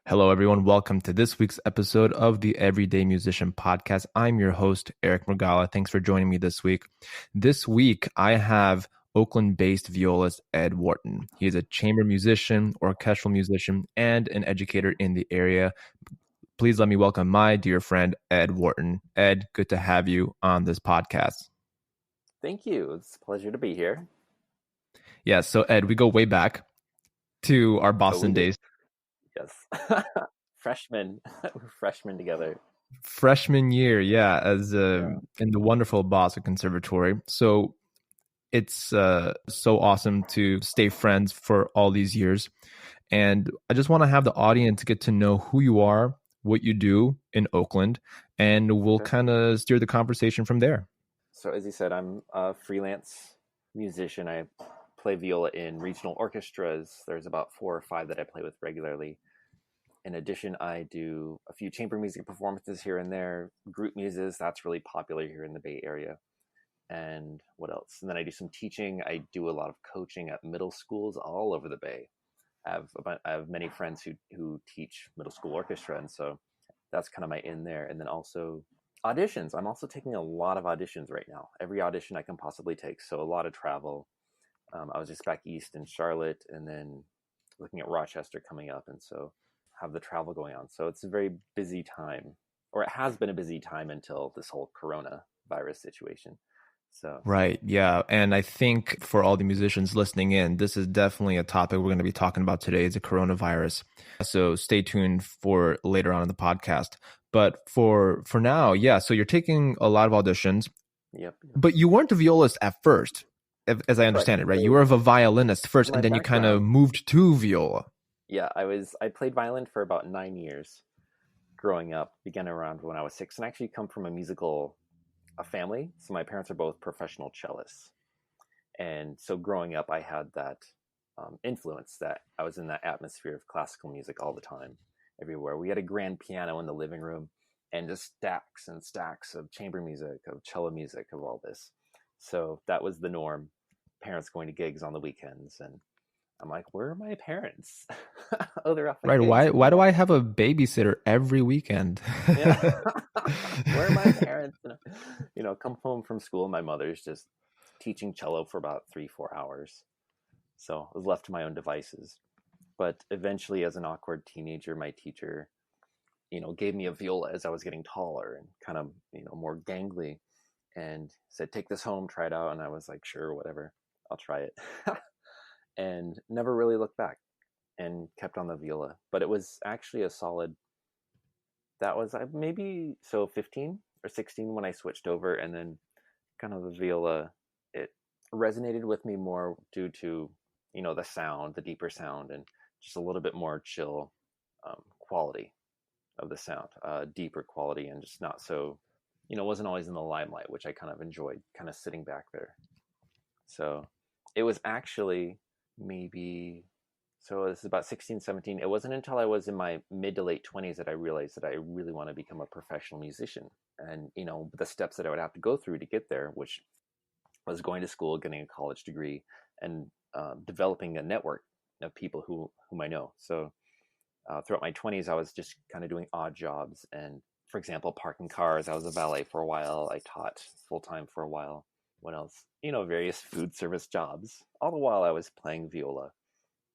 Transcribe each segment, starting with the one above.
Hello, everyone. Welcome to this week's episode of the Everyday Musician Podcast. I'm your host, Eric Mrugala. Thanks for joining me this week. This week, I have Oakland-based violist Ed Wharton. He is a chamber musician, orchestral musician, and an educator in the area. Please let me welcome my dear friend, Ed Wharton. Ed, good to have you on this podcast. Thank you. It's a pleasure to be here. Yeah, so Ed, we go way back to our Boston days. Yes. Freshmen. We're freshmen together. Freshman year, yeah, as in the wonderful Boston Conservatory. So it's so awesome to stay friends for all these years. And I just want to have the audience get to know who you are, what you do in Oakland, and we'll kind of steer the conversation from there. So as you said, I'm a freelance musician. I play viola in regional orchestras. There's about 4 or 5 that I play with regularly. In addition, I do a few chamber music performances here and there, group muses. That's really popular here in the Bay Area. And what else? And then I do some teaching. I do a lot of coaching at middle schools all over the Bay. I have many friends who teach middle school orchestra, and so that's kind of my in there. And then also auditions. I'm also taking a lot of auditions right now. Every audition I can possibly take. So a lot of travel. I was just back east in Charlotte, and then looking at Rochester coming up, and so have the travel going on. So it's a very busy time, or it has been a busy time until this whole coronavirus situation. So right, yeah. And I think for all the musicians listening in, this is definitely a topic we're going to be talking about today, is the coronavirus. So stay tuned for later on in the podcast. But for now, yeah, so you're taking a lot of auditions. Yep. But you weren't a violist at first, as I understand it, right? You were a violinist first, and then you kind of moved to viola. Yeah, I played violin for about 9 years growing up, began around when I was 6, and I actually come from a family. So my parents are both professional cellists. And so growing up, I had that influence, that I was in that atmosphere of classical music all the time, everywhere. We had a grand piano in the living room and just stacks and stacks of chamber music, of cello music, of all this. So that was the norm. Parents going to gigs on the weekends, and I'm like, where are my parents? Oh, they're off. Right. Why do I have a babysitter every weekend? Yeah. Where are my parents? Come home from school. My mother's just teaching cello for about 3-4 hours. So I was left to my own devices. But eventually, as an awkward teenager, my teacher, gave me a viola as I was getting taller and kind of, more gangly, and said, take this home, try it out. And I was like, sure, whatever, I'll try it. And never really looked back and kept on the viola. But it was actually that was maybe 15 or 16 when I switched over, and then kind of the viola, it resonated with me more due to, the sound, the deeper sound, and just a little bit more chill quality of the sound, deeper quality, and just not so, wasn't always in the limelight, which I kind of enjoyed, kind of sitting back there. So it was actually so this is about 16, 17. It wasn't until I was in my mid to late 20s that I realized that I really want to become a professional musician. And, the steps that I would have to go through to get there, which was going to school, getting a college degree, and developing a network of people whom I know. So throughout my 20s, I was just kind of doing odd jobs. And for example, parking cars. I was a valet for a while. I taught full-time for a while. What else? Various food service jobs. All the while I was playing viola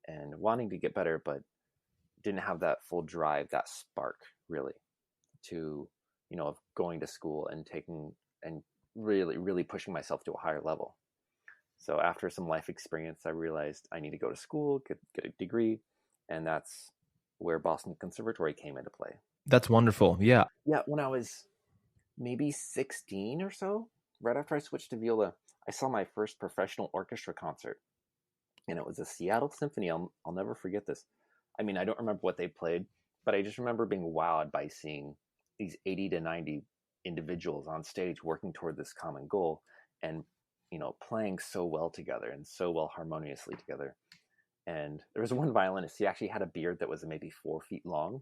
and wanting to get better, but didn't have that full drive, that spark really to, of going to school and taking and really, really pushing myself to a higher level. So after some life experience, I realized I need to go to school, get a degree. And that's where Boston Conservatory came into play. That's wonderful. Yeah. Yeah. When I was maybe 16 or so, right after I switched to viola, I saw my first professional orchestra concert, and it was a Seattle Symphony. I'll never forget this. I mean, I don't remember what they played, but I just remember being wowed by seeing these 80 to 90 individuals on stage working toward this common goal, and playing so well together and so well harmoniously together. And there was one violinist. He actually had a beard that was maybe 4 feet long.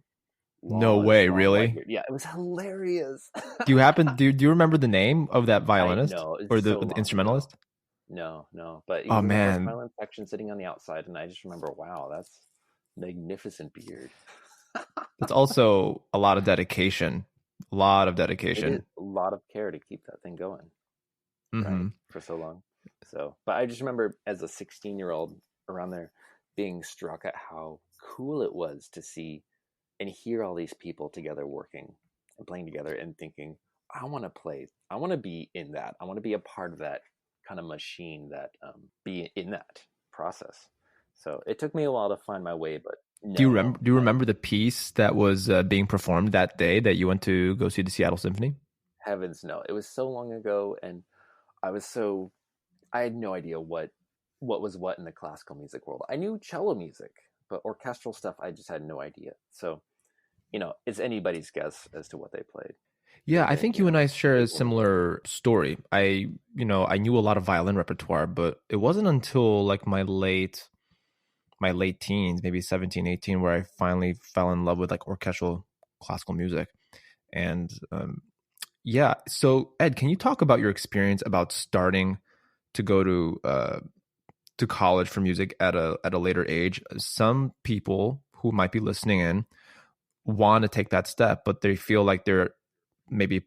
No way, really? Yeah, it was hilarious. Do you remember the name of that violinist or the instrumentalist? No, but he was in the man, first violin section sitting on the outside, and I just remember, wow, that's magnificent beard. That's also a lot of dedication. A lot of It is dedication. a lot of care to keep that thing going, right? Hmm. For so long. So, but I just remember as a 16-year-old around there being struck at how cool it was to see and hear all these people together working and playing together and thinking, I want to play. I want to be in that. I want to be a part of that kind of machine that be in that process. So it took me a while to find my way, but Do you remember? no, Do you remember the piece that was being performed that day that you went to go see the Seattle Symphony? heavens no. It was so long ago, and I was so I had no idea what was what in the classical music world. I knew cello music, but orchestral stuff I just had no idea. So it's anybody's guess as to what they played. Yeah, But I they, think you and I share a they were amazing. similar story. I knew a lot of violin repertoire, but it wasn't until like my late teens, maybe 17, 18, where I finally fell in love with like orchestral classical music. And yeah, so Ed, can you talk about your experience about starting to go to college for music at a later age? Some people who might be listening in want to take that step, but they feel like they're maybe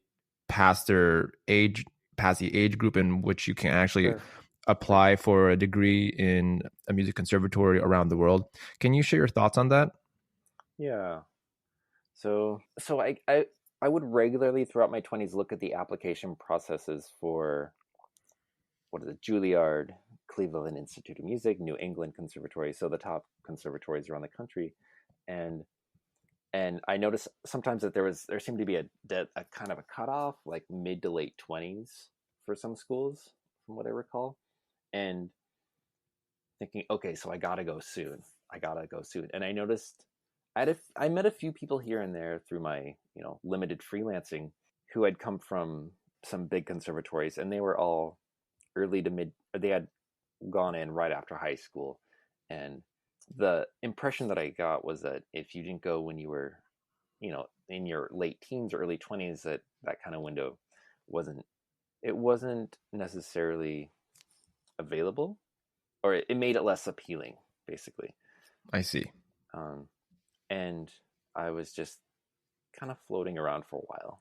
past their age, past the age group in which you can actually Sure, sure. apply for a degree in a music conservatory around the world. Can you share your thoughts on that? Yeah. So I would regularly throughout my 20s look at the application processes for what is it, Juilliard, Cleveland Institute of Music, New England Conservatory, so the top conservatories around the country, and I noticed sometimes that there seemed to be a kind of a cutoff, like mid to late 20s for some schools, from what I recall, and thinking, okay, so I gotta go soon. I gotta go soon. And I noticed I met a few people here and there through my limited freelancing who had come from some big conservatories, and they were all early to mid. Or they had gone in right after high school, and the impression that I got was that if you didn't go when you were in your late teens or early 20s, that kind of window wasn't it wasn't necessarily available, or it made it less appealing, basically. I see. um, and I was just kind of floating around for a while.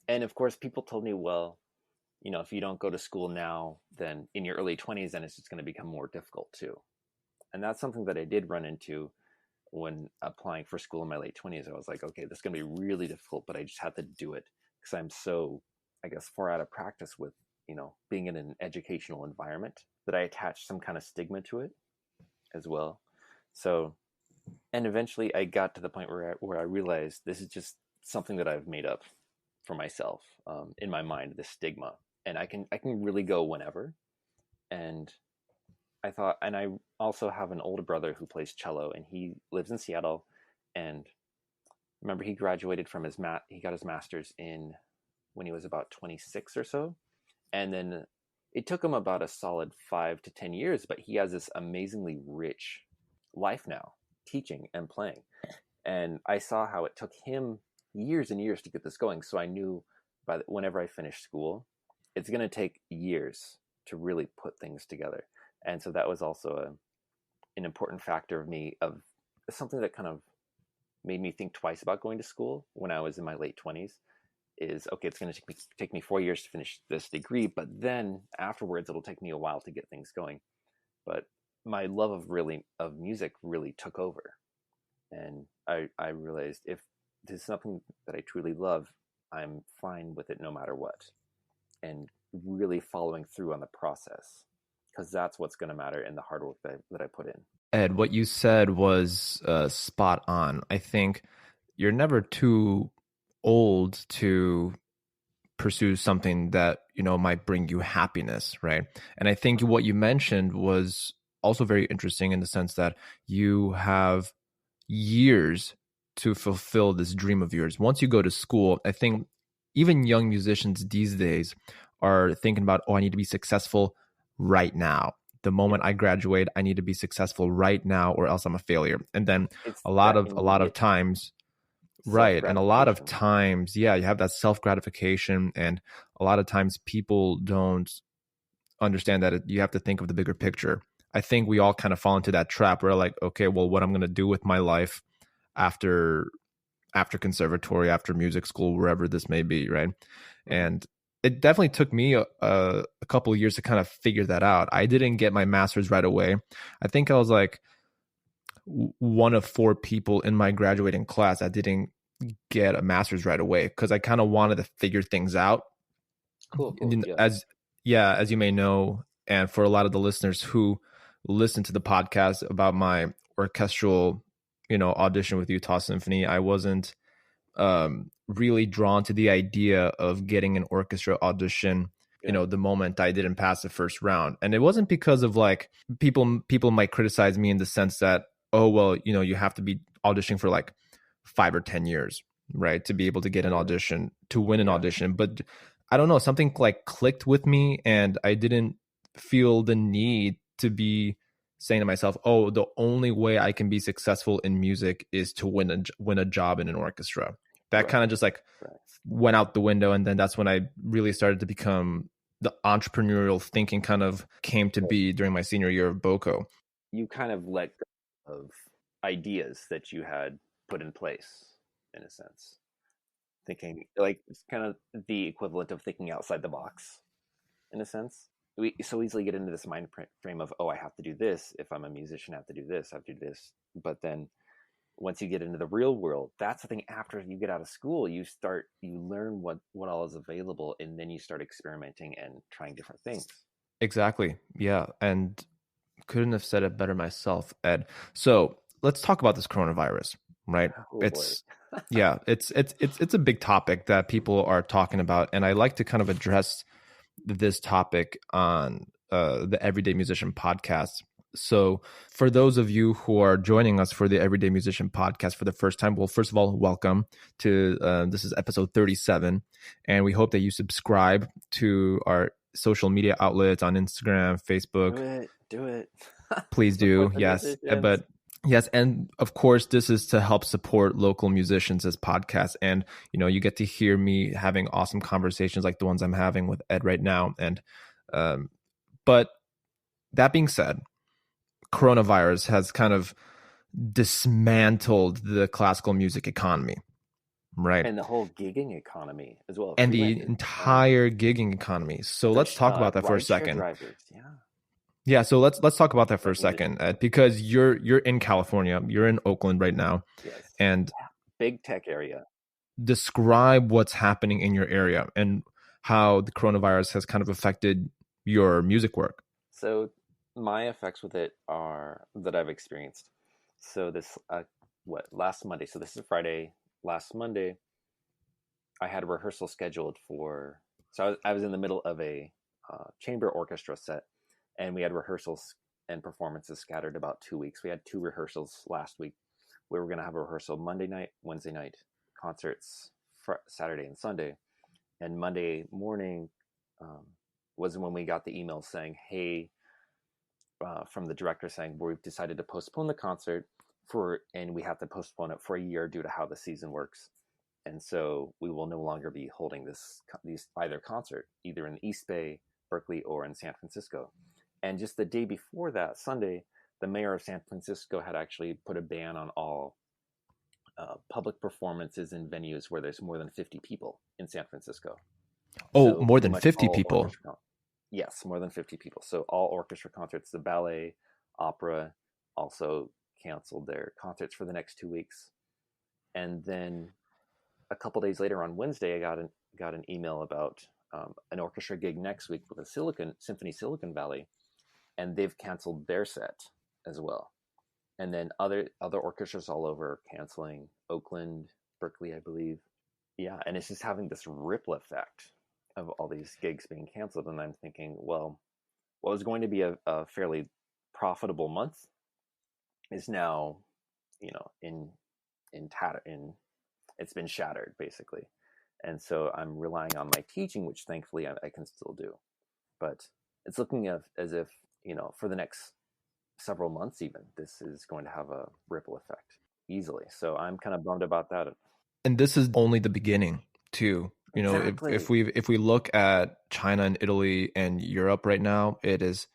And of course people told me, well, if you don't go to school now, then in your early 20s, then it's just going to become more difficult too. And that's something that I did run into when applying for school in my late 20s. I was like, okay, this is going to be really difficult, but I just had to do it because I'm so, I guess, far out of practice with being in an educational environment that I attached some kind of stigma to it as well. So, and eventually I got to the point where I realized this is just something that I've made up for myself, in my mind, this stigma, and I can really go whenever. And I thought, and I also have an older brother who plays cello, and he lives in Seattle. And remember, he graduated from he got his master's in when he was about 26 or so, and then it took him about a solid 5 to 10 years, but he has this amazingly rich life now, teaching and playing. And I saw how it took him years and years to get this going. So I knew whenever I finished school, it's going to take years to really put things together. And so that was also an important factor of something that kind of made me think twice about going to school when I was in my late 20s. Is okay, it's going to take me 4 years to finish this degree, but then afterwards it'll take me a while to get things going. But my love of music really took over, and I realized if this is something that I truly love, I'm fine with it no matter what, and really following through on the process, because that's what's going to matter in the hard work that I put in. Ed, what you said was spot on. I think you're never too old to pursue something that might bring you happiness, right? And I think what you mentioned was also very interesting in the sense that you have years to fulfill this dream of yours. Once you go to school, I think even young musicians these days are thinking about, oh, I need to be successful right now. The Yep, moment I graduate, I need to be successful right now or else I'm a failure. And then it's a lot that of immediate times, self right, and a lot of gratification. times, yeah, you have that self gratification, and a lot of times people don't understand that you have to think of the bigger picture. I think we all kind of fall into that trap where like, okay, well, what I'm going to do with my life after after conservatory, after music school, wherever this may be, right? Mm-hmm. And it definitely took me a couple of years to kind of figure that out. I didn't get my master's right away. I think I was like one of 4 people in my graduating class that didn't get a master's right away because I kind of wanted to figure things out. Cool. As you may know, and for a lot of the listeners who listen to the podcast about my orchestral, audition with Utah Symphony, I wasn't really drawn to the idea of getting an orchestra audition. The moment I didn't pass the first round, and it wasn't because of like people might criticize me in the sense that, oh well, you have to be auditioning for like 5 or 10 years, right, to be able to get an audition, to win an audition. But I don't know, something like clicked with me, and I didn't feel the need to be saying to myself, oh, the only way I can be successful in music is to win a job in an orchestra. That kind of just like went out the window. And then that's when I really started to become the entrepreneurial thinking kind of came to be during my senior year of BOCO. You kind of let go of ideas that you had put in place, in a sense. Thinking like it's kind of the equivalent of thinking outside the box, in a sense. We so easily get into this mind frame of, oh, I have to do this. If I'm a musician, I have to do this. I have to do this. But then once you get into the real world, that's the thing. After you get out of school, you learn what all is available, and then you start experimenting and trying different things. Exactly. Yeah. And couldn't have said it better myself, Ed. So let's talk about this coronavirus, right? It's a big topic that people are talking about. And I like to kind of address this topic on the Everyday Musician podcast. So for those of you who are joining us for the Everyday Musician podcast for the first time, well, first of all, welcome to this is episode 37. And we hope that you subscribe to our social media outlets on Instagram, Facebook. Do it. Please do. Yes. But yes. And of course, this is to help support local musicians as podcasts. And, you get to hear me having awesome conversations like the ones I'm having with Ed right now. And, but that being said, coronavirus has kind of dismantled the classical music economy, right? And the whole gigging economy as well. And the entire gigging economy. So let's talk about that for a second. Drivers, Yeah, so let's talk about that for a second, Ed, because you're in California, you're in Oakland right now, and big tech area. Describe what's happening in your area and how the coronavirus has kind of affected your music work. So my effects with it are that I've experienced. So this last Monday. So this is Friday. Last Monday, I had a rehearsal scheduled for. So I was in the middle of a chamber orchestra set. And we had rehearsals and performances scattered about 2 weeks. We had 2 rehearsals last week. We were going to have a rehearsal Monday night, Wednesday night, concerts Saturday and Sunday. And Monday morning was when we got the email saying, hey, from the director saying, we've decided to postpone the concert and we have to postpone it for a year due to how the season works. And so we will no longer be holding either concert, either in East Bay, Berkeley, or in San Francisco. And just the day before that, Sunday, the mayor of San Francisco had actually put a ban on all public performances in venues where there's more than 50 people in San Francisco. Oh, so more than 50 people? Yes, more than 50 people. So all orchestra concerts, the ballet, opera, also canceled their concerts for the next 2 weeks. And then a couple days later on Wednesday, I got an email about an orchestra gig next week with the Symphony Silicon Valley. And they've canceled their set as well. And then other orchestras all over canceling. Oakland, Berkeley, I believe. Yeah, and it's just having this ripple effect of all these gigs being canceled. And I'm thinking, well, what was going to be a fairly profitable month is now, it's been shattered, basically. And so I'm relying on my teaching, which thankfully I can still do. But it's looking as if, for the next several months even, this is going to have a ripple effect easily. So I'm kind of bummed about that. And this is only the beginning too. Exactly. If we look at China and Italy and Europe right now, it's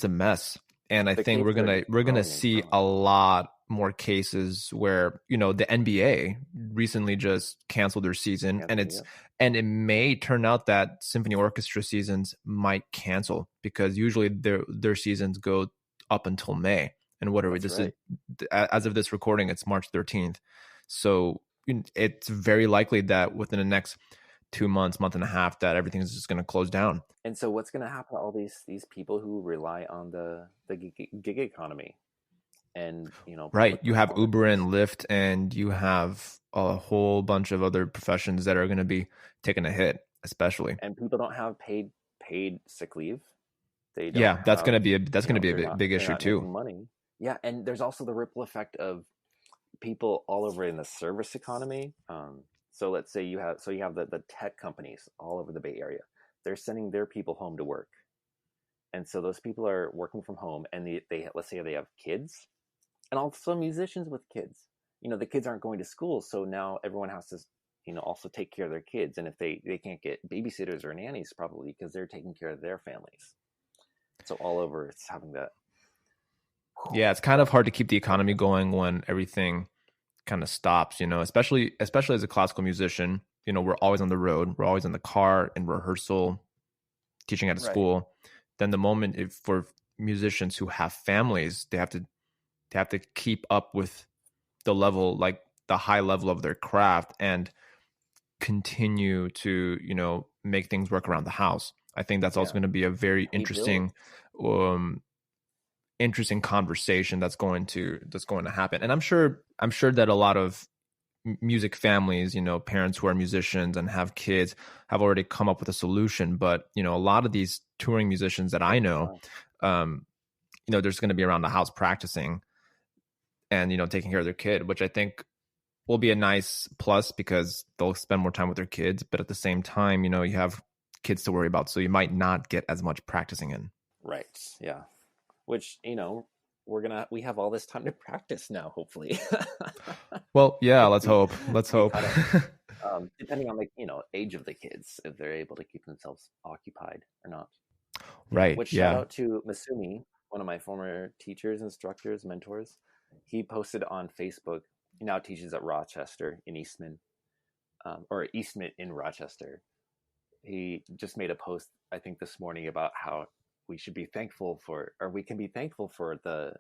a mess. And I think we're gonna see a lot more cases where, the NBA recently just canceled their season, and Cancelled, yep. and it may turn out that symphony orchestra seasons might cancel, because usually their seasons go up until May. And what are we? That's This right. is, as of this recording, it's March 13th. So it's very likely that within the next 2 months, month and a half, that everything is just going to close down. And so what's going to happen to all these people who rely on the gig economy? And, you know, Right. public You have Uber and performances. Lyft, and you have a whole bunch of other professions that are going to be taking a hit, especially. And people don't have paid sick leave. They don't Yeah, that's going to have, be that's you going to know, be a big they're issue not too. making money. Yeah, and there's also the ripple effect of people all over in the service economy. So let's say you have the tech companies all over the Bay Area. They're sending their people home to work, and so those people are working from home, and they let's say they have kids, and also musicians with kids. You know, the kids aren't going to school, so now everyone has to, you know, also take care of their kids, and if they can't get babysitters or nannies, probably because they're taking care of their families. So all over, it's having that. Yeah, it's kind of hard to keep the economy going when everything kind of stops, you know, especially as a classical musician. You know, we're always on the road, we're always in the car, in rehearsal, teaching at a Right. school. Then the moment, if for musicians who have families, they have to keep up with the level, like the high level of their craft, and continue to, you know, make things work around the house. I think that's also Yeah. going to be a very Pay bills. um interesting conversation that's going to happen. And I'm sure that a lot of music families, you know, parents who are musicians and have kids, have already come up with a solution. But, you know, a lot of these touring musicians that I know, Wow. you know, there's going to be around the house practicing and, you know, taking care of their kid, which I think will be a nice plus, because they'll spend more time with their kids. But at the same time, you know, you have kids to worry about, so you might not get as much practicing in. Right. Yeah. Which, you know, we have all this time to practice now, hopefully. Well, yeah, To let's be hope. Let's to be hope. caught up. Depending on the, you know, age of the kids, if they're able to keep themselves occupied or not. Yeah. Right. Which, shout Yeah. out to Masumi, one of my former teachers, instructors, mentors. He posted on Facebook. He now teaches at Rochester in Eastman, or Eastman in Rochester. He just made a post, I think, this morning about how we should be thankful for, or we can be thankful for the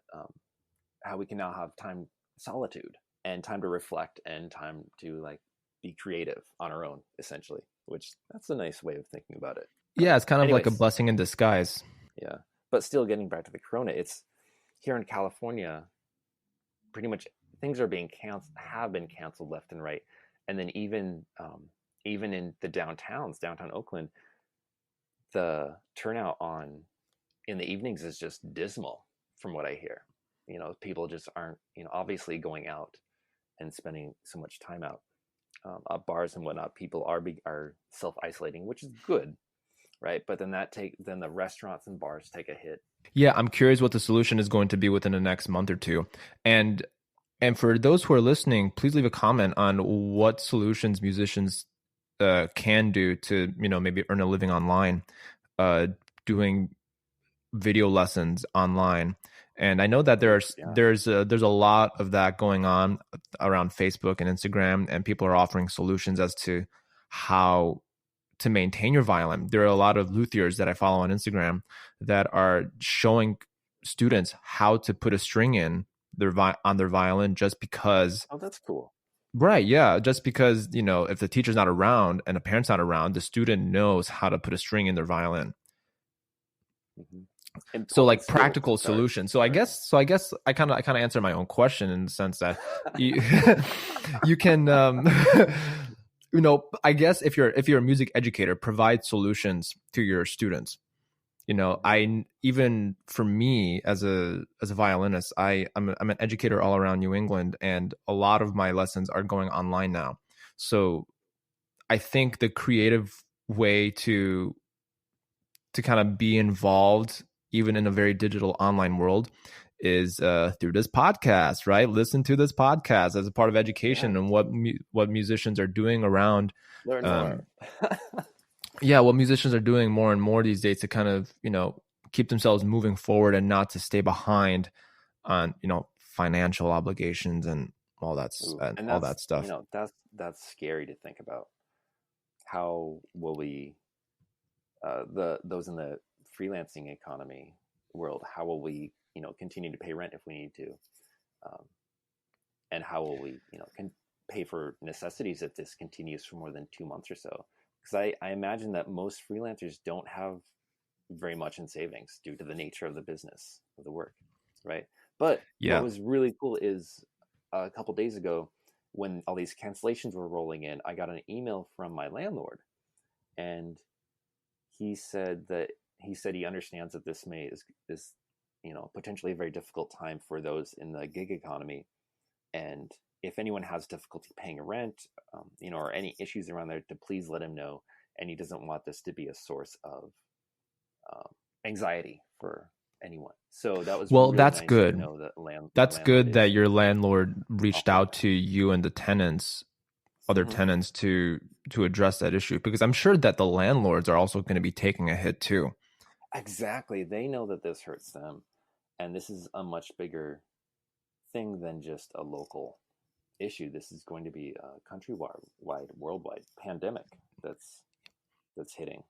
how we can now have time, solitude, and time to reflect, and time to like be creative on our own, essentially. Which, that's a nice way of thinking about it. Yeah, it's kind of like a Anyways, blessing in disguise. yeah. But still, getting back to the corona, it's here in California. Pretty much things are being have been canceled left and right, and then even in the downtown Oakland, the turnout on in the evenings is just dismal, from what I hear. You know, people just aren't, you know, obviously going out and spending so much time out at bars and whatnot. People are self isolating, which is good, right? But then then the restaurants and bars take a hit. Yeah, I'm curious what the solution is going to be within the next month or two. And for those who are listening, please leave a comment on what solutions musicians can do to, you know, maybe earn a living online, doing video lessons online. And I know that Yeah. there's a lot of that going on around Facebook and Instagram, and people are offering solutions as to how to maintain your violin. There are a lot of luthiers that I follow on Instagram that are showing students how to put a string in on their violin, just because. Oh, that's cool. Right, yeah, just because, you know, if the teacher's not around and the parent's not around, the student knows how to put a string in their violin. Mm-hmm. So Important like skill to practical start solutions. So I learning. guess I kind of answer my own question in the sense that you, you can you know, I guess if you're a music educator, provide solutions to your students. You know, even for me as a violinist, I'm an educator all around New England, and a lot of my lessons are going online now. So I think the creative way to kind of be involved, even in a very digital online world, is through this podcast, right? Listen to this podcast as a part of education, Yeah. and what musicians are doing around. Learn more. Yeah, what musicians are doing more and more these days to kind of, you know, keep themselves moving forward and not to stay behind on, you know, financial obligations and all that Ooh, and all that's, that stuff. you know, that's scary to think about. How will we, those in the freelancing economy world, how will we, continue to pay rent if we need to? And how will we, pay for necessities if this continues for more than 2 months or so? Because I imagine that most freelancers don't have very much in savings due to the nature of the business of the work, right? But what was really cool is a couple days ago, when all these cancellations were rolling in, I got an email from my landlord, and he said he understands that this is potentially a very difficult time for those in the gig economy, and if anyone has difficulty paying rent, or any issues around there, to please let him know. And he doesn't want this to be a source of anxiety for anyone. So that was well, really that's nice good. to know that That's good that your landlord reached out to you and the tenants, other tenants, to address that issue, because I'm sure that the landlords are also going to be taking a hit too. Exactly. They know that this hurts them, and this is a much bigger thing than just a local issue. This is going to be a countrywide, worldwide pandemic that's hitting.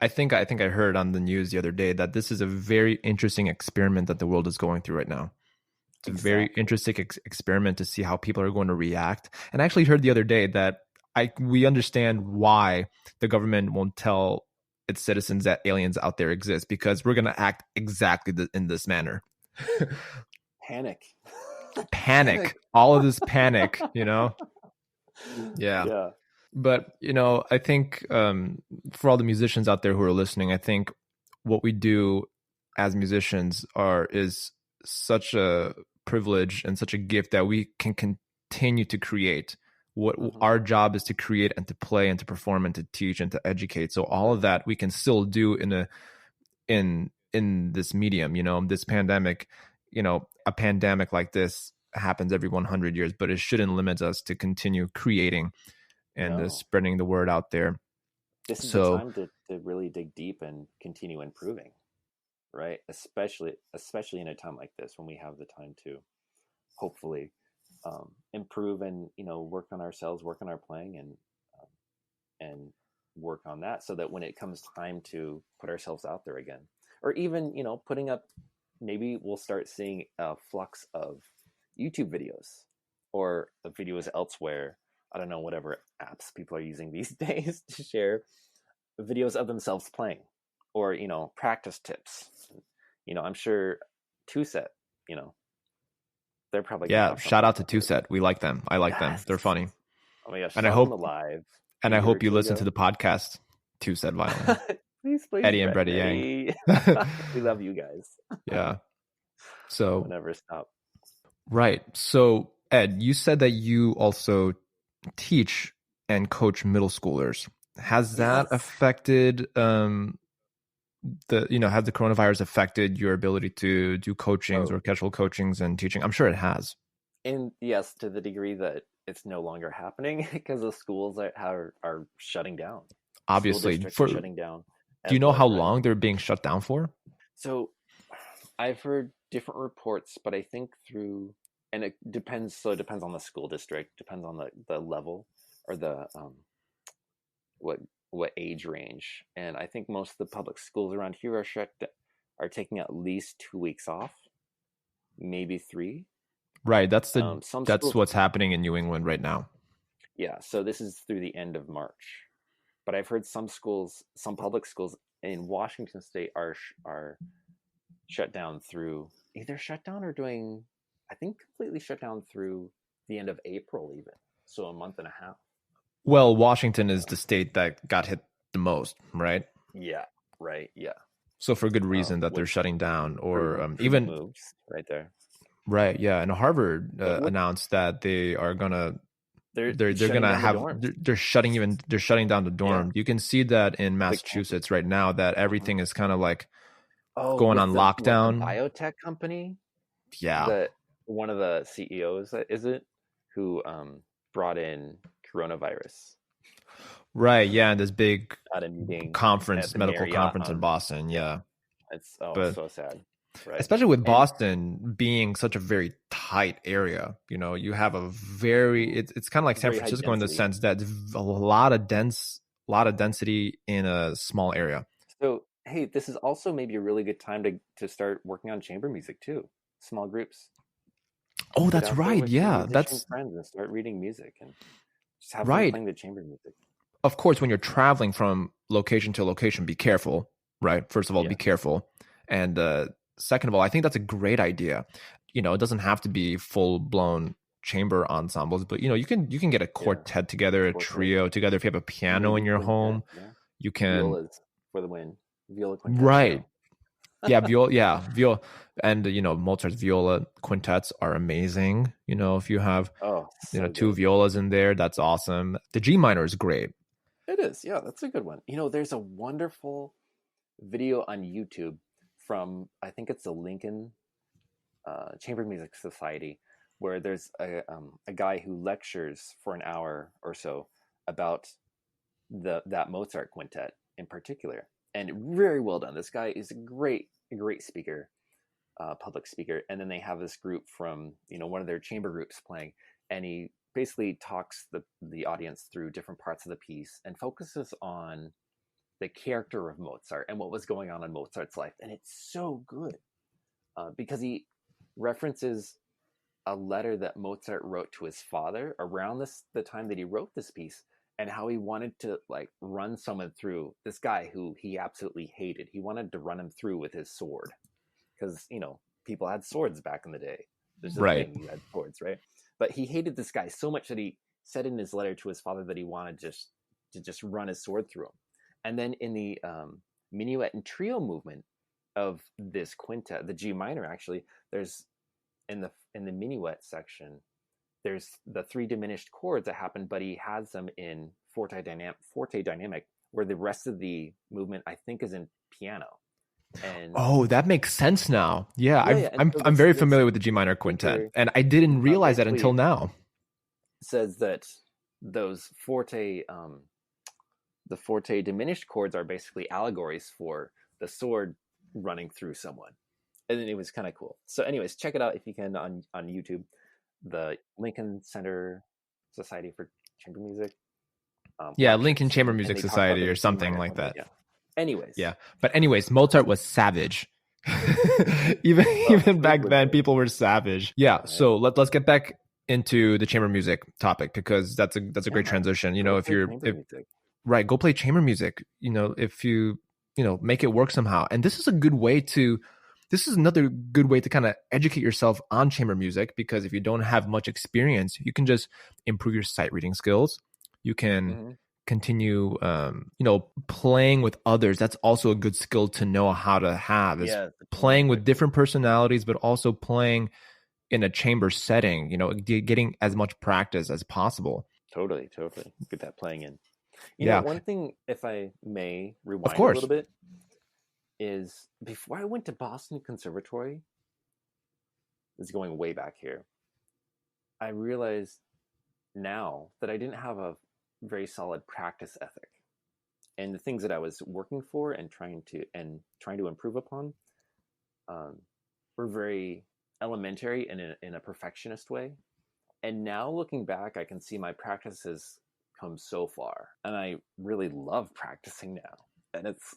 I think I heard on the news the other day that this is a very interesting experiment that the world is going through right now. It's a very interesting experiment to see how people are going to react. And I actually heard the other day that we understand why the government won't tell its citizens that aliens out there exist, because we're going to act exactly in this manner. Panic. All of this panic, Yeah. But, I think for all the musicians out there who are listening, I think what we do as musicians is such a privilege and such a gift that we can continue to create. What our job is to create and to play and to perform and to teach and to educate. So all of that we can still do in this medium, this pandemic, a pandemic like this happens every 100 years, but it shouldn't limit us to continue creating and spreading the word out there. This is the time to really dig deep and continue improving, right? Especially in a time like this, when we have the time to hopefully improve and work on ourselves, work on our playing, and work on that, so that when it comes time to put ourselves out there again, or even putting up, maybe we'll start seeing a flux of YouTube videos or videos elsewhere. I don't know, whatever apps people are using these days to share videos of themselves playing, or practice tips. I'm sure Two Set, they're probably shout out to Two Set. We like them. I like them. They're funny. Oh my gosh! And I hope you listen to the podcast Two Set Violin. please, Eddie and Brady Yang. We love you guys. Yeah. So we'll never stop. Right. So Ed, you said that you also teach and coach middle schoolers. Has that affected has the coronavirus affected your ability to do coachings or casual coachings and teaching? I'm sure it has. And yes, to the degree that it's no longer happening because the schools are shutting down. Obviously, shutting down. Do you know how long they're being shut down for? So I've heard different reports, but I think and it depends. So it depends on the school district, depends on the level or the what age range. And I think most of the public schools around here are taking at least 2 weeks off, maybe 3. Right. That's what's happening in New England right now. Yeah. So this is through the end of March. But I've heard some public schools in Washington State are shut down either completely shut down through the end of April even. So a month and a half. Well, Washington is the state that got hit the most, right? Yeah. Right. Yeah. So for good reason that they're shutting down, or even moves right there. Right. Yeah. And Harvard announced that they are gonna. They're gonna have. They're shutting down the dorm. Yeah. You can see that in Massachusetts right now, that everything is kind of like going on lockdown. The biotech company. Yeah. One of the CEOs who brought in coronavirus. Right. Yeah. And this big at a meeting medical conference in Boston. Yeah. It's so sad. right? Especially with And Boston being such a very tight area. You have a very it's kind of like San very high Francisco in the density. sense that a lot of density in a small area. So, hey, this is also maybe a really good time to start working on chamber music too. Small groups. Oh, Get that's out there right. with your Yeah, musician that's friends and start reading music and just have fun right. playing the chamber music. Of course, when you're traveling from location to location, be careful, right? First of all, be Yeah, careful. And second of all, I think that's a great idea. It doesn't have to be full blown chamber ensembles, but you can get a yeah. quartet together, a Quartet, trio together. If you have a piano in maybe your quintet. home, Yeah, you can violas for the win. Viola right. quintetto. Viola, and Mozart's viola quintets are amazing. If you have Oh, so two good. violas in there, that's awesome. The G minor is great. It is. Yeah, that's a good one. There's a wonderful video on YouTube from, I think it's the Lincoln Chamber Music Society, where there's a guy who lectures for an hour or so about that Mozart quintet in particular, and very well done. This guy is a great speaker, public speaker. And then they have this group from one of their chamber groups playing, and he basically talks the audience through different parts of the piece and focuses on the character of Mozart and what was going on in Mozart's life. And it's so good because he references a letter that Mozart wrote to his father around the time that he wrote this piece, and how he wanted to run someone through, this guy who he absolutely hated. He wanted to run him through with his sword because people had swords back in the day. There's a Right. thing, you had swords, right? But he hated this guy so much that he said in his letter to his father that he wanted to just run his sword through him. And then in the minuet and trio movement of this quintet, the G minor, actually, there's in the minuet section, there's the three diminished chords that happen, but he has them in forte dynamic, where the rest of the movement, I think, is in piano. And Oh, that makes sense now. Yeah, yeah, and so I'm very this familiar with the G minor quintet, speaker and I didn't realize that until basically now. says that those the forte diminished chords are basically allegories for the sword running through someone. And it was kind of cool. So anyways, check it out if you can on YouTube. The Lincoln Center Society for Chamber Music. Yeah, Lincoln Lectures, Chamber and Music they talk about Society the or G something minor like quintet. that. Yeah. Anyways. Yeah, but anyways, Mozart was savage. even Oh, even back super then, good. people were savage. Yeah. Right. So let's get back into the chamber music topic, because that's a great transition. Go If play you're chamber music. right, go play chamber music. If you make it work somehow. And this is another good way to kind of educate yourself on chamber music, because if you don't have much experience, you can just improve your sight reading skills. You can Mm-hmm. continue playing with others. That's also a good skill to know how to have, is Yeah, playing with different personalities, but also playing in a chamber setting, getting as much practice as possible. Totally. Get that playing in. Yeah, One thing, if I may of rewind a course. little bit, is before I went to Boston Conservatory, this is going way back here, I realized now that I didn't have a very solid practice ethic. And the things that I was working for and trying to improve upon were very elementary and in a perfectionist way. And now looking back, I can see my practice has come so far, and I really love practicing now. And it's,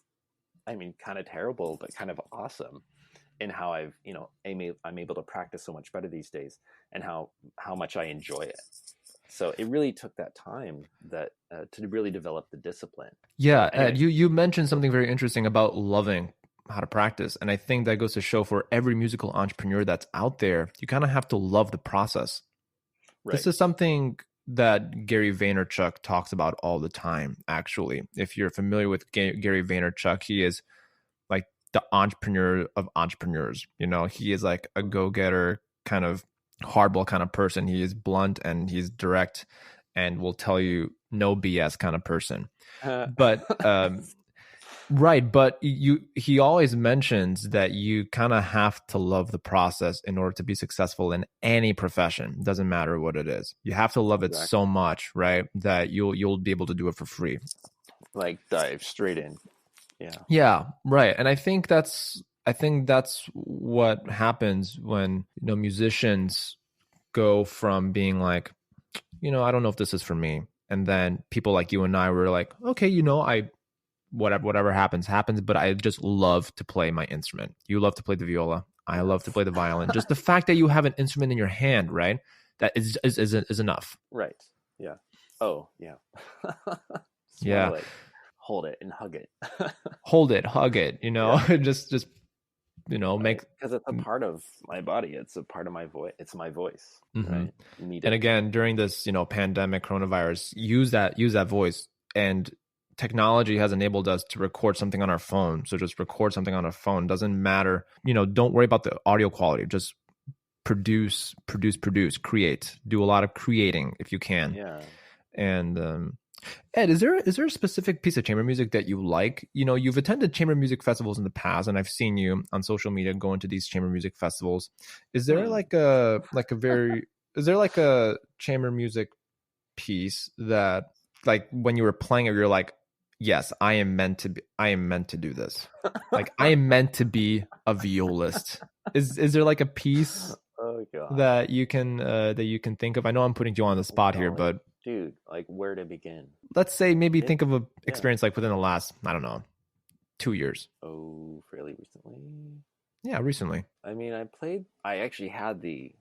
kind of terrible, but kind of awesome in how I'm able to practice so much better these days, and how much I enjoy it. So it really took that time to really develop the discipline. Yeah, Anyways, you mentioned something very interesting about loving how to practice, and I think that goes to show for every musical entrepreneur that's out there, you kind of have to love the process. right. This is something that Gary Vaynerchuk talks about all the time, actually. If you're familiar with Gary Vaynerchuk, he is like the entrepreneur of entrepreneurs. He is like a go-getter, kind of hardball kind of person. He is blunt and he's direct and will tell you no BS kind of person. But right, but he always mentions that you kind of have to love the process in order to be successful in any profession. Doesn't matter what it is. You have to love it so much, right, that you'll be able to do it for free. Like dive straight in. Yeah. Yeah, right. And I think that's I think that's what happens when, musicians go from being like, I don't know if this is for me. And then people like you and I were like, okay, I whatever happens, but I just love to play my instrument. You love to play the viola. I love to play the violin. Just the fact that you have an instrument in your hand, right? That is enough. Right. Yeah. Oh, yeah. Yeah. Like, hold it and hug it. Hold it, hug it, Yeah. just make, because it's a part of my body. It's a part of my voice. It's my voice, right? You need and it. again, during this, pandemic coronavirus, use that voice, and technology has enabled us to record something on our phone. So just record something on a phone. Doesn't matter, don't worry about the audio quality. Just produce, create, do a lot of creating if you can. Yeah. And Ed, is there a specific piece of chamber music that you like? You've attended chamber music festivals in the past, and I've seen you on social media going to these chamber music festivals. Is there is there like a chamber music piece that, like, when you were playing it, you're like, yes, I am meant to do this. Like, I am meant to be a violist. Is there like a piece that you can think of? I know I'm putting you on the spot here, but dude, like, where to begin? Let's say maybe think of an experience like within the last, I don't know, 2 years. Oh, fairly recently. Yeah, recently. I mean, I actually had the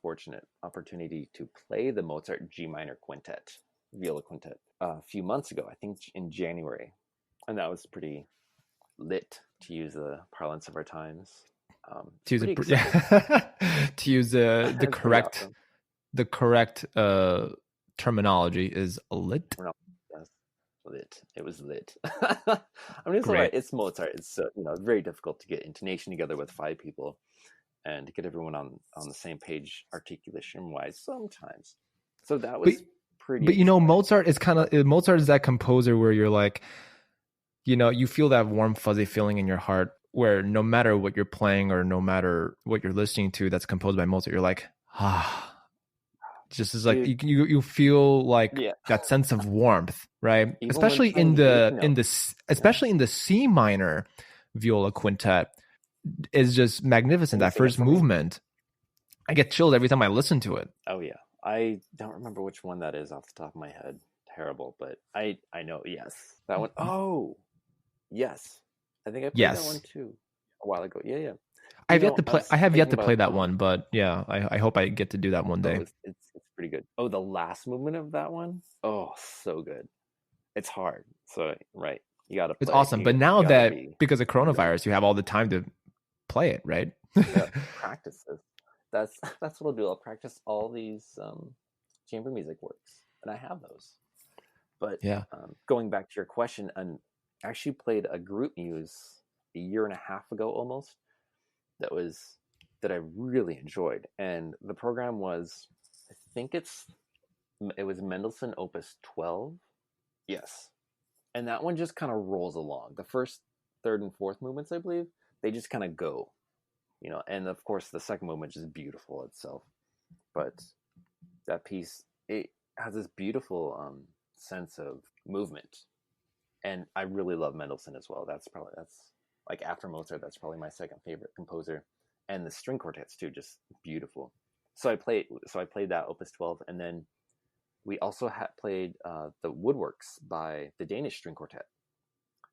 fortunate opportunity to play the Mozart G minor quintet, viola quintet, a few months ago, I think in January. And that was pretty lit, to use the parlance of our times. To use the correct awesome. The correct terminology is lit. Yes, lit. It was lit. I mean, it's all right. It's Mozart. It's very difficult to get intonation together with 5 people, and to get everyone on the same page articulation wise sometimes. So that was pretty. But Mozart is Mozart is that composer where you're like, you feel that warm fuzzy feeling in your heart where no matter what you're playing or no matter what you're listening to that's composed by Mozart, you're like, just is like, you feel like that sense of warmth, right? Even especially in the C minor viola quintet is just magnificent. That first movement, I get chilled every time I listen to it. Oh yeah, I don't remember which one that is off the top of my head. Terrible, but I know. Yes, that one. Oh, yes, I think I played that one too a while ago. Yeah. I have yet to play that one, but yeah, I hope I get to do that one day. It's pretty good. Oh, the last movement of that one. Oh, so good. It's hard. So right, you got to. It's awesome. But now that because of coronavirus, you have all the time to play it, right? Practices. That's what I'll do. I'll practice all these chamber music works, and I have those. But going back to your question, I actually played a group muse a year and a half ago almost. That I really enjoyed, and the program was, I think it was Mendelssohn Opus 12. Yes, and that one just kind of rolls along. The first, third, and fourth movements, I believe, they just kind of go, and of course the second movement is beautiful itself. But that piece, it has this beautiful sense of movement, and I really love Mendelssohn as well. That's like after Mozart, that's probably my second favorite composer, and the string quartets too, just beautiful. So I played that Opus 12, and then we also played the Woodworks by the Danish String Quartet,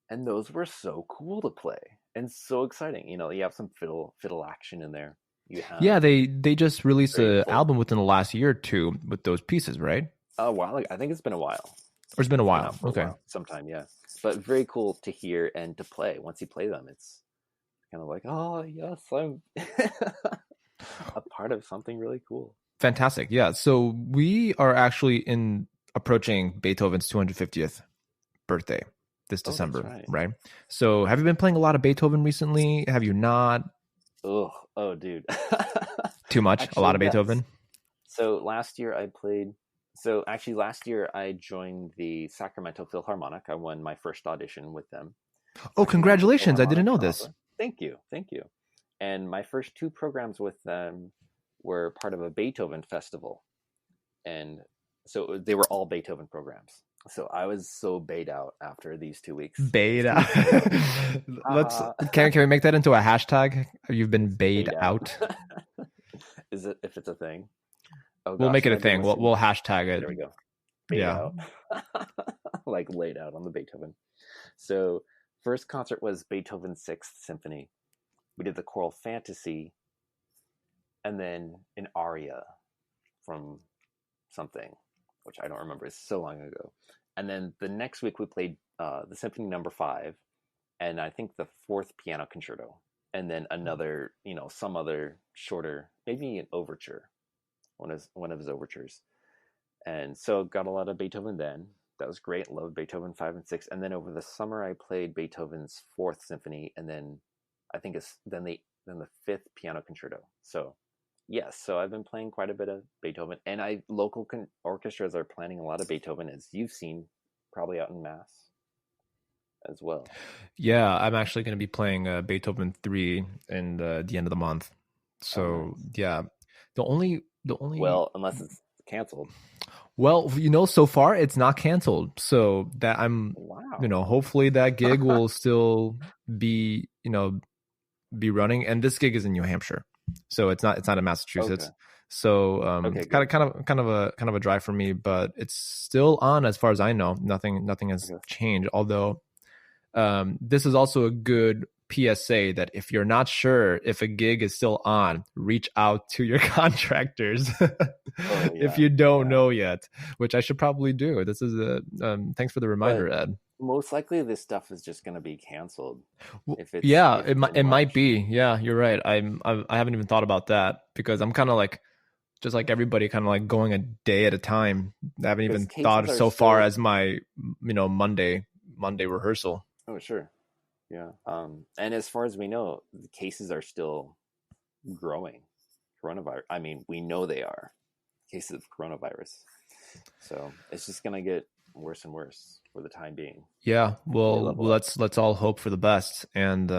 and those were so cool to play and so exciting. You have some fiddle action in there. They just released an album within the last year or two with those pieces, right? A while ago. I think it's been a while. Or it's been a while. Okay. Sometime, yeah. But very cool to hear and to play. Once you play them, it's kind of like, oh yes, I'm a part of something really cool. Fantastic. Yeah. So we are actually approaching Beethoven's 250th birthday this December, right? So have you been playing a lot of Beethoven recently? Have you not? Oh, dude. Too much? Actually, a lot of Beethoven? So last year I joined the Sacramento Philharmonic. I won my first audition with them. Oh, congratulations. I didn't know this. Thank you. And my first 2 programs with them were part of a Beethoven festival. And so they were all Beethoven programs. So I was so bayed out after these 2 weeks. These 2 Beta. weeks in a row. Let's Haha. can we make that into a hashtag? You've been It's bayed bayed out. out. Is it, if it's a thing? Oh We'll gosh, make it a maybe I'm thing. We'll missing. hashtag it. There we go. Bayed Yeah. out. Like laid out on the Beethoven. So first concert was Beethoven's Sixth Symphony. We did the choral fantasy, and then an aria from something, which I don't remember. It's so long ago. And then the next week we played the Symphony Number 5, and I think the fourth piano concerto, and then another, some other shorter, maybe an overture, one of his overtures. And so got a lot of Beethoven then. That was great. Loved Beethoven 5 and 6. And then over the summer I played Beethoven's Fourth Symphony, and then I think it's then the fifth piano concerto. So yes, so I've been playing quite a bit of Beethoven, and local orchestras are planning a lot of Beethoven, as you've seen, probably out in Mass as well. Yeah, I'm actually going to be playing Beethoven 3 in the end of the month. So, nice. yeah. The only Well, unless it's canceled. Well, so far it's not canceled. So that Wow. hopefully that gig will still be, be running. And this gig is in New Hampshire, so it's not in Massachusetts. Okay. So Okay, it's good. kind of a drive for me, but it's still on as far as I know. Nothing has Okay. changed. Although this is also a good PSA that if you're not sure if a gig is still on, reach out to your contractors if you don't know yet, which I should probably do. This is thanks for the reminder, But Ed. most likely this stuff is just going to be canceled if Yeah, it's it in might March. be. Yeah, you're right. I haven't even thought about that because I'm kind of like just like everybody, kind of like going a day at a time. I haven't Because even cases thought are so far still. as my Monday rehearsal. Oh, sure. Yeah. And as far as we know, the cases are still growing. Coronavirus. I mean, we know they are cases of coronavirus. So it's just going to get worse and worse for the time being. Yeah, Before well, level up. let's all hope for the best. And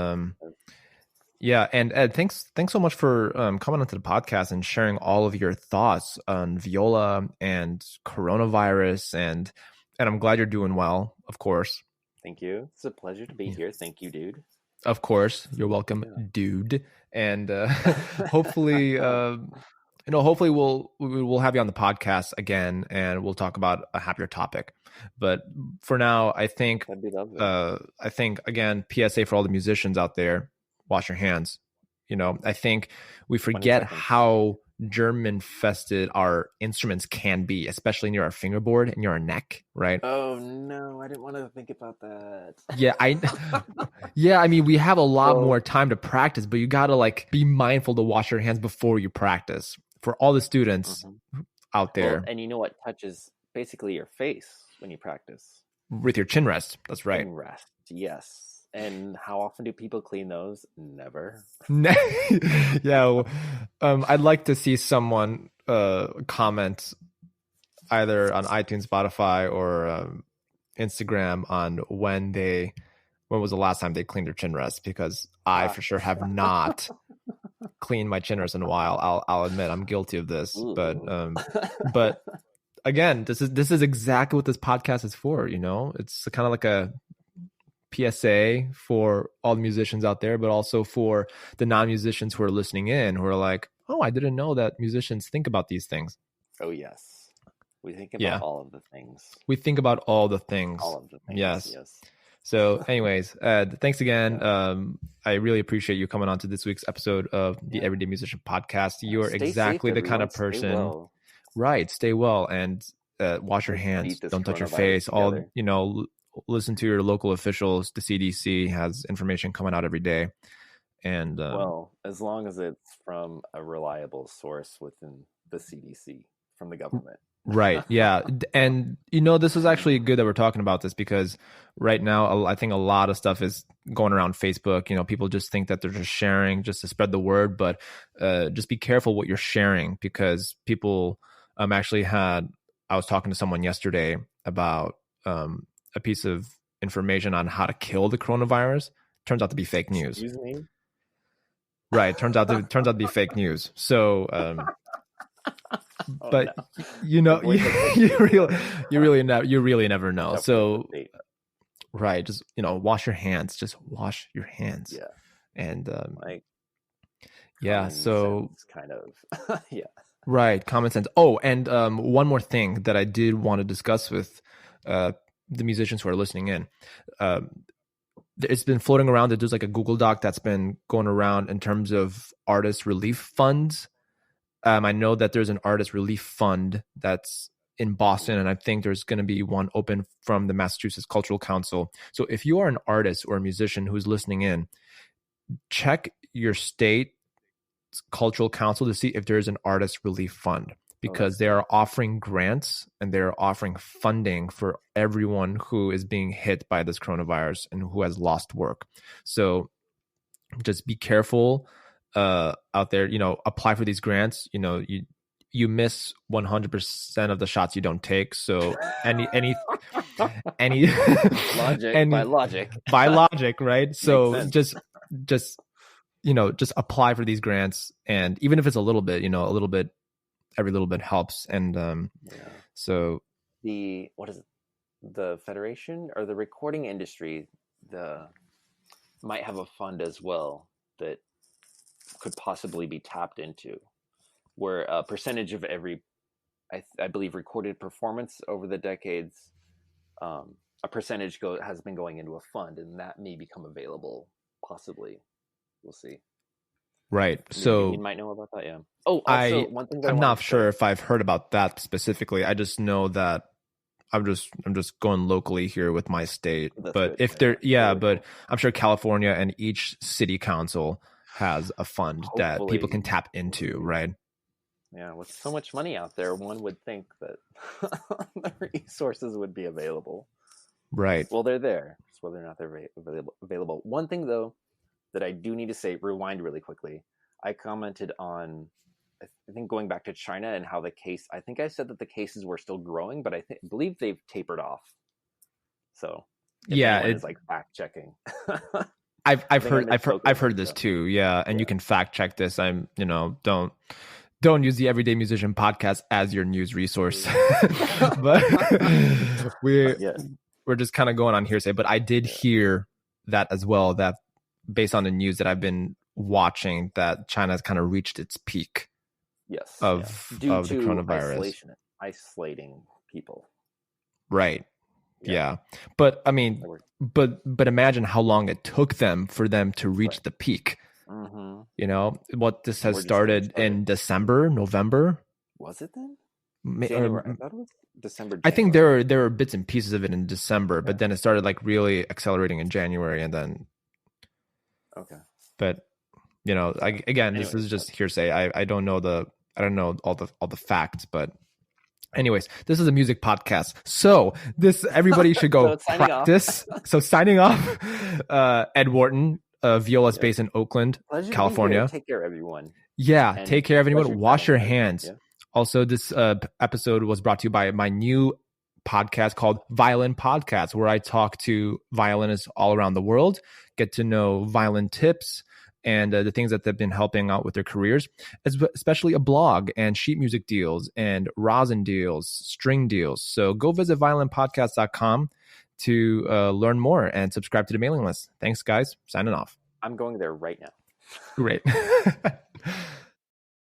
yeah, and Ed, thanks so much for coming onto the podcast and sharing all of your thoughts on viola and coronavirus, and I'm glad you're doing well, of course. Thank you. It's a pleasure to be Yeah. here. Thank you, dude. Of course, you're welcome, Yeah. dude. And hopefully, hopefully we'll have you on the podcast again, and we'll talk about a happier topic. But for now, I think That'd be lovely. again, PSA for all the musicians out there: wash your hands. I think we forget how germ-infested our instruments can be, especially near our fingerboard and near our neck, right? Oh no, I didn't want to think about that. Yeah, I mean, we have a lot more time to practice, but you got to like be mindful to wash your hands before you practice. For all the students out there. Well, and you know what touches basically your face when you practice? With your chin rest. That's right. Chin rest. Yes. And how often do people clean those? Never. Yeah. I'd like to see someone comment either on iTunes, Spotify, or Instagram on when was the last time they cleaned their chin rest, because I for sure have not cleaned my chin rest in a while. I'll admit I'm guilty of this. Ooh. But again, this is exactly what this podcast is for. It's kind of like a PSA for all the musicians out there, but also for the non-musicians who are listening in, who are like, oh, I didn't know that musicians think about these things. Oh, yes. We think about all of the things. We think about all the things. All of the things. Yes. So anyways, Ed, thanks again. I really appreciate you coming on to this week's episode of the Everyday Musician Podcast. You're exactly the kind of person. Stay well. Right. Stay well and wash your hands. Don't touch your face. Together. Listen to your local officials. The CDC has information coming out every day. And well, as long as it's from a reliable source within the CDC, from the government. Right. Yeah. And, this is actually good that we're talking about this, because right now, I think a lot of stuff is going around Facebook. People just think that they're just sharing just to spread the word, but just be careful what you're sharing, because people I was talking to someone yesterday about a piece of information on how to kill the coronavirus. Turns out to be fake news. Excuse me? Right. Turns out to be fake news. So, Oh, but no. you know, Avoid the you really never know. Watch out for So the bait. right, just wash your hands. Just wash your hands. Yeah, And like yeah, common so sense kind of. Yeah. right, common sense. Oh, and one more thing that I did want to discuss with the musicians who are listening in. It's been floating around that there's like a Google Doc that's been going around in terms of artist relief funds. I know that there's an artist relief fund that's in Boston, and I think there's going to be one open from the Massachusetts Cultural Council. So if you are an artist or a musician who's listening in, check your state cultural council to see if there's an artist relief fund, because they are offering grants and they're offering funding for everyone who is being hit by this coronavirus and who has lost work. So just be careful out there, apply for these grants. You miss 100% of the shots you don't take. So any Logic, by logic, right? So sense. just just apply for these grants, and even if it's a little bit, every little bit helps. And so what is it? The federation or the recording industry might have a fund as well that could possibly be tapped into, where a percentage of every, I believe, recorded performance over the decades, a percentage has been going into a fund, and that may become available possibly. We'll see. Right. So you might know about that. Yeah. Oh, also one thing I'm not sure if I've heard about that specifically. I just know that I'm just going locally here with my state. That's but good. If there, yeah, really but cool. I'm sure California and each city council has a fund that people can tap into, right? Yeah, with so much money out there, one would think that the resources would be available. Right. Well, they're there. It's whether or not they're available. One thing, though, that I do need to say, rewind really quickly. I commented on, I think, going back to China and how I think I said that the cases were still growing, but I believe they've tapered off. So yeah, it's like fact checking. I've heard this too. Yeah, and you can fact check this. Don't use the Everyday Musician podcast as your news resource. But we're just kind of going on hearsay. But I did hear that as well, that based on the news that I've been watching, that China has kind of reached its peak. Yes. Of the coronavirus. Isolating people. Right. Yeah. But I mean, but imagine how long it took them to reach the peak. Mm-hmm. What this has started in December, November. Was it then? January. I thought it was December. January. I think there were bits and pieces of it in December, but then it started like really accelerating in January, and then. Okay. But this is just hearsay. I don't know all the facts, but anyways, this is a music podcast, so everybody should go practice. So signing off, Ed Wharton, violist based in Oakland, California. Take care, everyone. Yeah, take care, everyone. Wash your hands. Yeah. Also, this episode was brought to you by my new podcast called Violin Podcast, where I talk to violinists all around the world, get to know violin tips and the things that they've been helping out with their careers, especially a blog and sheet music deals and rosin deals, string deals. So go visit violinpodcast.com to learn more and subscribe to the mailing list. Thanks, guys. Signing off. I'm going there right now. Great.